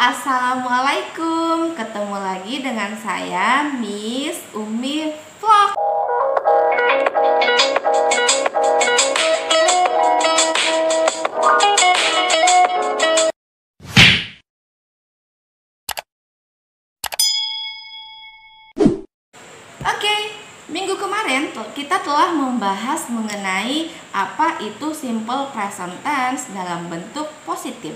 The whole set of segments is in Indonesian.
Assalamualaikum. Ketemu lagi dengan saya Miss Umi Vlog. Oke, minggu kemarin kita telah membahas mengenai apa itu simple present tense dalam bentuk positif.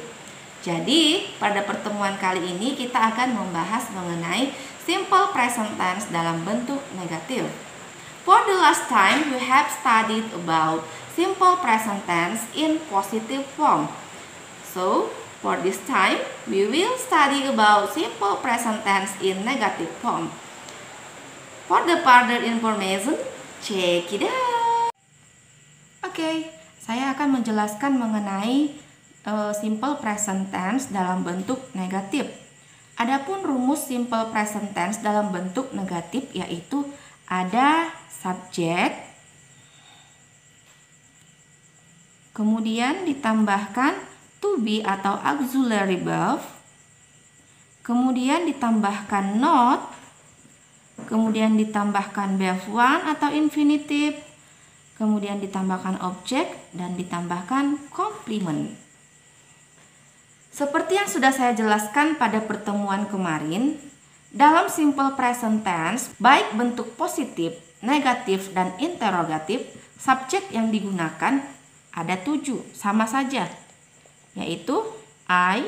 Jadi, pada pertemuan kali ini kita akan membahas mengenai simple present tense dalam bentuk negatif. For the last time, we have studied about simple present tense in positive form. So, for this time, we will study about simple present tense in negative form. For the further information, check it out. Oke, saya akan menjelaskan mengenai simple present tense dalam bentuk negatif. Adapun rumus simple present tense dalam bentuk negatif yaitu ada subjek, kemudian ditambahkan to be atau auxiliary verb, kemudian ditambahkan not, kemudian ditambahkan verb one atau infinitive, kemudian ditambahkan objek, dan ditambahkan complement. Seperti yang sudah saya jelaskan pada pertemuan kemarin, dalam simple present tense, baik bentuk positif, negatif, dan interrogatif, subjek yang digunakan ada 7, sama saja, yaitu I,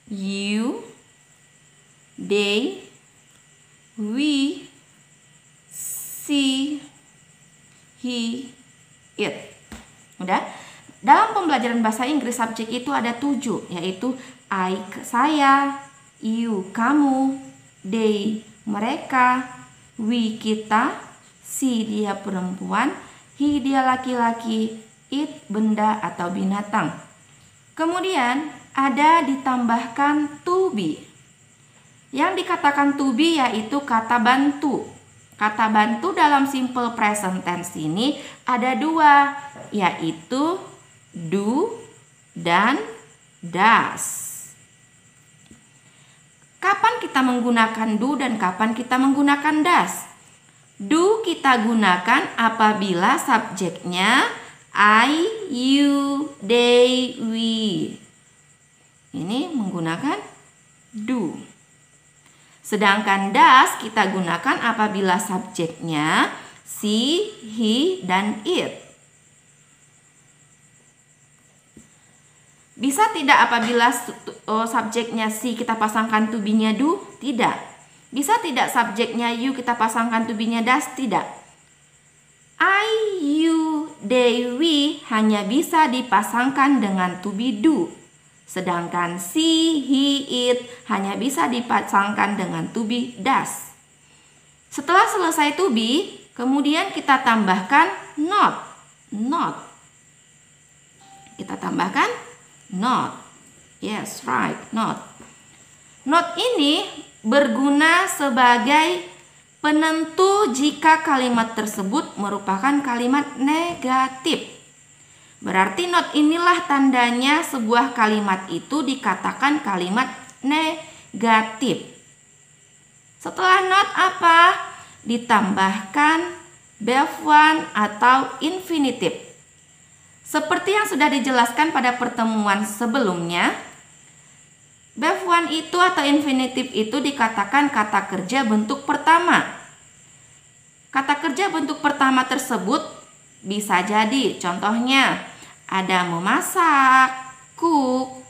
you, they, we, she, he, it. Udah? Dalam pembelajaran bahasa Inggris, subjek itu ada 7, yaitu I, saya, you, kamu, they, mereka, we, kita, she, dia perempuan, he, dia laki-laki, it, benda atau binatang. Kemudian ada ditambahkan to be. Yang dikatakan to be yaitu kata bantu. Kata bantu dalam simple present tense ini ada 2, yaitu do dan does. Kapan kita menggunakan do dan kapan kita menggunakan does? Do kita gunakan apabila subjeknya I, you, they, we. Ini menggunakan do. Sedangkan does kita gunakan apabila subjeknya she, he, dan it. Bisa tidak apabila subjeknya she kita pasangkan to be-nya do? Tidak. Bisa tidak subjeknya you kita pasangkan to be-nya does? Tidak. I, you, they, we hanya bisa dipasangkan dengan to be do. Sedangkan she, he, it hanya bisa dipasangkan dengan to be does. Setelah selesai to be, kemudian kita tambahkan not. Not. Kita tambahkan not. Yes, right, not. Not ini berguna sebagai penentu jika kalimat tersebut merupakan kalimat negatif. Berarti not inilah tandanya sebuah kalimat itu dikatakan kalimat negatif. Setelah not apa? Ditambahkan verb one atau infinitive. Seperti yang sudah dijelaskan pada pertemuan sebelumnya, verb one itu atau infinitive itu dikatakan kata kerja bentuk pertama. Kata kerja bentuk pertama tersebut bisa jadi contohnya ada memasak, cook,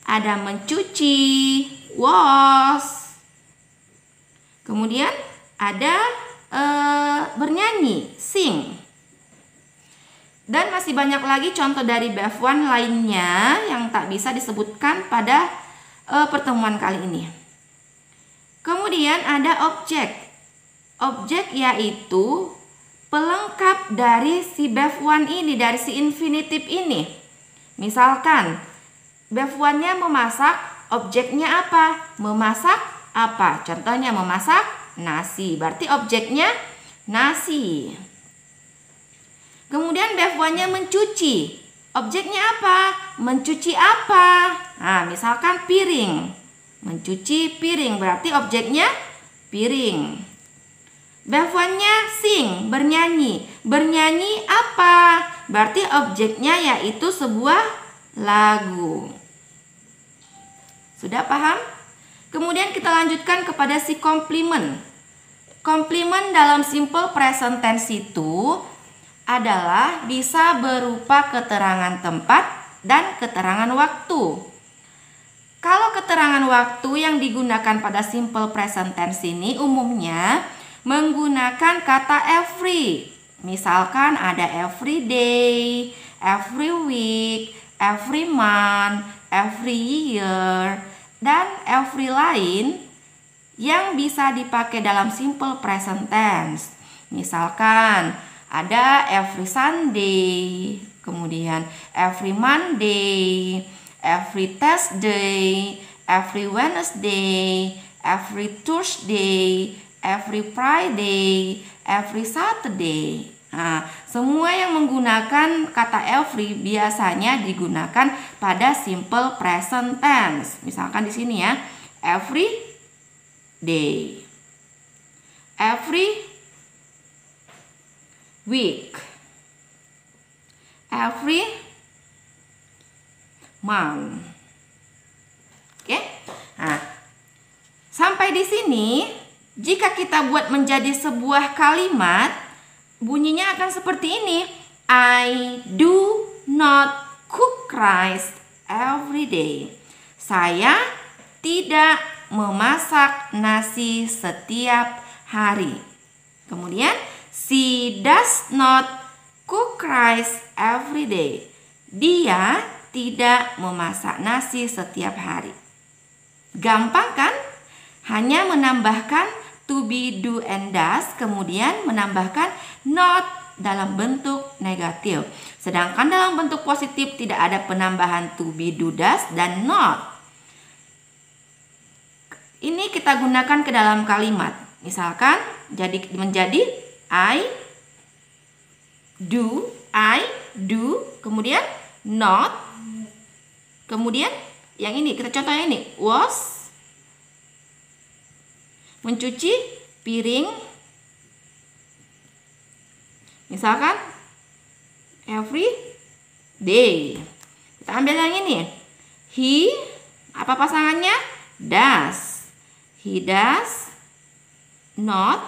ada mencuci, wash, kemudian ada bernyanyi, sing. Dan masih banyak lagi contoh dari verb one lainnya yang tak bisa disebutkan pada pertemuan kali ini. Kemudian ada objek. Objek yaitu pelengkap dari si verb one ini, dari si infinitive ini. Misalkan verb one-nya memasak, objeknya apa? Memasak apa? Contohnya memasak nasi, berarti objeknya nasi. Kemudian verb one-nya mencuci, objeknya apa? mencuci apa? Nah, misalkan piring. Mencuci piring berarti objeknya piring. Before-nya sing, bernyanyi. Bernyanyi apa? Berarti objeknya yaitu sebuah lagu. Sudah paham? Kemudian kita lanjutkan kepada si complement. Complement dalam simple present tense itu adalah bisa berupa keterangan tempat dan keterangan waktu. Kalau keterangan waktu yang digunakan pada simple present tense ini umumnya menggunakan kata every. Misalkan ada every day, every week, every month, every year, dan every lain yang bisa dipakai dalam simple present tense. Misalkan ada every Sunday, kemudian every Monday, every Thursday, every Wednesday, every Thursday, every Friday, every Saturday. Nah, semua yang menggunakan kata every biasanya digunakan pada simple present tense. Misalkan di sini ya, every day, every week, every month. Oke? Nah, sampai di sini jika kita buat menjadi sebuah kalimat, bunyinya akan seperti ini. I do not cook rice every day. Saya tidak memasak nasi setiap hari. Kemudian, she does not cook rice every day. Dia tidak memasak nasi setiap hari. Gampang kan? Hanya menambahkan to be, do, and does, kemudian menambahkan not dalam bentuk negatif. Sedangkan dalam bentuk positif tidak ada penambahan to be, do, does, dan not. Ini kita gunakan ke dalam kalimat. Misalkan menjadi I do, kemudian not, kemudian yang ini kita contohnya ini was, mencuci piring. Misalkan every day. Kita ambil yang ini. He, apa pasangannya? Does. He does not.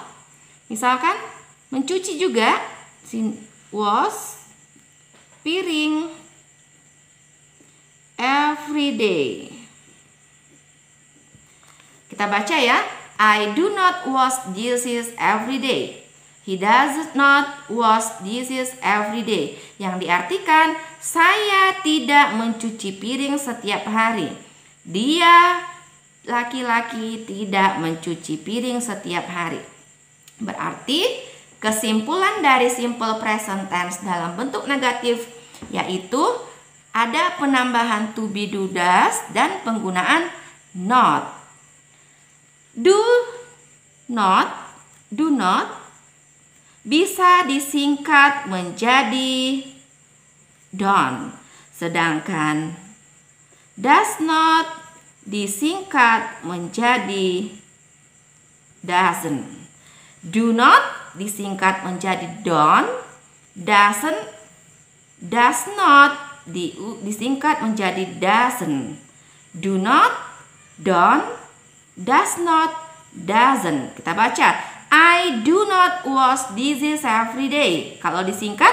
Misalkan mencuci juga. Was, piring, every day. Kita baca ya. I do not wash dishes every day. He does not wash dishes every day. Yang diartikan, saya tidak mencuci piring setiap hari. Dia, laki-laki, tidak mencuci piring setiap hari. Berarti, kesimpulan dari simple present tense dalam bentuk negatif yaitu ada penambahan to be, do, does, dan penggunaan not. Do not bisa disingkat menjadi don't, sedangkan does not disingkat menjadi doesn't. Do not disingkat menjadi don't, does not disingkat menjadi doesn't. Do not, don't, does not, doesn't. Kita baca, I do not wash dishes every day. Kalau disingkat,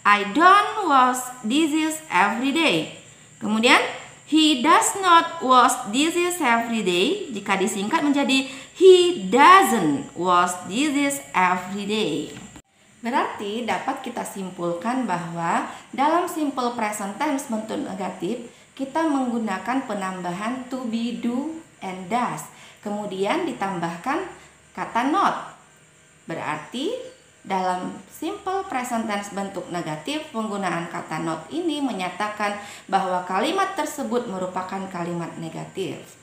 I don't wash dishes every day. Kemudian, he does not wash dishes every day. Jika disingkat menjadi he doesn't wash dishes every day. Berarti dapat kita simpulkan bahwa dalam simple present tense bentuk negatif kita menggunakan penambahan to be, do, and does. Kemudian ditambahkan kata not. Berarti dalam simple present tense bentuk negatif penggunaan kata not ini menyatakan bahwa kalimat tersebut merupakan kalimat negatif.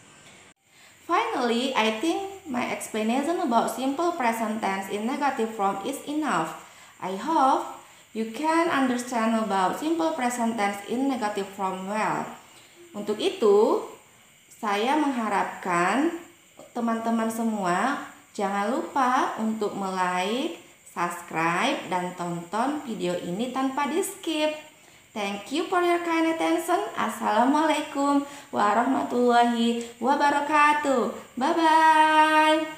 Finally, I think my explanation about simple present tense in negative form is enough. I hope You can understand about simple present tense in negative form well. Untuk itu, saya mengharapkan teman-teman semua jangan lupa untuk like, subscribe, dan tonton video ini tanpa di-skip. Thank you for your kind attention. Assalamualaikum warahmatullahi wabarakatuh. Bye-bye.